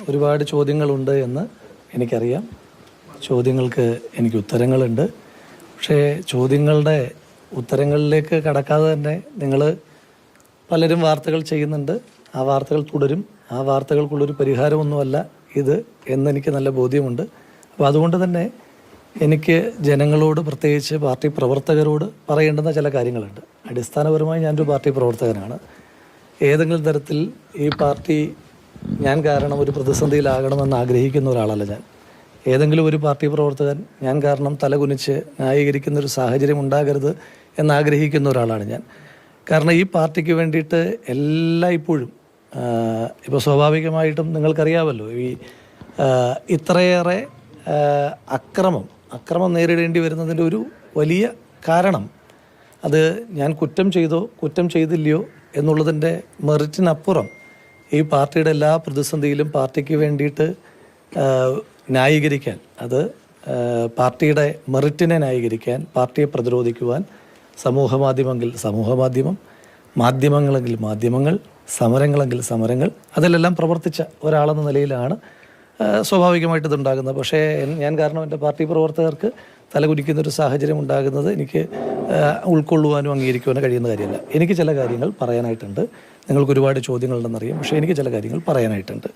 ഒരുപാട് ചോദ്യങ്ങളുണ്ട് എന്ന് എനിക്കറിയാം. ചോദ്യങ്ങൾക്ക് എനിക്ക് ഉത്തരങ്ങളുണ്ട്. പക്ഷേ ചോദ്യങ്ങളുടെ ഉത്തരങ്ങളിലേക്ക് കടക്കാതെ തന്നെ നിങ്ങൾ പലരും വാർത്തകൾ ചെയ്യുന്നുണ്ട്. ആ വാർത്തകൾ തുടരും. ആ വാർത്തകൾക്കുള്ളൊരു പരിഹാരമൊന്നുമല്ല ഇത് എന്നെനിക്ക് നല്ല ബോധ്യമുണ്ട്. അപ്പോൾ അതുകൊണ്ട് തന്നെ എനിക്ക് ജനങ്ങളോട്, പ്രത്യേകിച്ച് പാർട്ടി പ്രവർത്തകരോട് പറയേണ്ടുന്ന ചില കാര്യങ്ങളുണ്ട്. അടിസ്ഥാനപരമായി ഞാനൊരു പാർട്ടി പ്രവർത്തകനാണ്. ഏതെങ്കിലും തരത്തിൽ ഈ പാർട്ടി ഞാൻ കാരണം ഒരു പ്രതിസന്ധിയിലാകണമെന്ന് ആഗ്രഹിക്കുന്ന ഒരാളല്ല ഞാൻ. ഏതെങ്കിലും ഒരു പാർട്ടി പ്രവർത്തകൻ ഞാൻ കാരണം തലകുനിച്ച് ന്യായീകരിക്കുന്നൊരു സാഹചര്യം ഉണ്ടാകരുത് എന്നാഗ്രഹിക്കുന്ന ഒരാളാണ് ഞാൻ. കാരണം ഈ പാർട്ടിക്ക് വേണ്ടിയിട്ട് എല്ലായ്പ്പോഴും ഇപ്പോൾ സ്വാഭാവികമായിട്ടും നിങ്ങൾക്കറിയാമല്ലോ, ഈ ഇത്രയേറെ അക്രമം നേരിടേണ്ടി വരുന്നതിൻ്റെ ഒരു വലിയ കാരണം അത് ഞാൻ കുറ്റം ചെയ്തോ കുറ്റം ചെയ്തില്ലയോ എന്നുള്ളതിൻ്റെ മെറിറ്റിനപ്പുറം ഈ പാർട്ടിയുടെ എല്ലാ പ്രതിസന്ധിയിലും പാർട്ടിക്ക് വേണ്ടിയിട്ട് ന്യായീകരിക്കാൻ, അത് പാർട്ടിയുടെ മെറിറ്റിനെ ന്യായീകരിക്കാൻ, പാർട്ടിയെ പ്രതിരോധിക്കുവാൻ സമൂഹമാധ്യമമെങ്കിൽ സമൂഹമാധ്യമം, മാധ്യമങ്ങളെങ്കിൽ മാധ്യമങ്ങൾ, സമരങ്ങളെങ്കിൽ സമരങ്ങൾ, അതിലെല്ലാം പ്രവർത്തിച്ച ഒരാളെന്ന നിലയിലാണ് സ്വാഭാവികമായിട്ട് ഇതുണ്ടാകുന്നത്. പക്ഷേ ഞാൻ കാരണം എൻ്റെ പാർട്ടി പ്രവർത്തകർക്ക് തലകുനിക്കുന്നൊരു സാഹചര്യം ഉണ്ടാകുന്നത് എനിക്ക് ഉൾക്കൊള്ളുവാനും അംഗീകരിക്കുവാനും കഴിയുന്ന കാര്യമല്ല. എനിക്ക് ചില കാര്യങ്ങൾ പറയാനായിട്ടുണ്ട്. നിങ്ങൾക്ക് ഒരുപാട് ചോദ്യങ്ങളുണ്ടെന്നറിയാം, പക്ഷേ എനിക്ക് ചില കാര്യങ്ങൾ പറയാനായിട്ടുണ്ട്.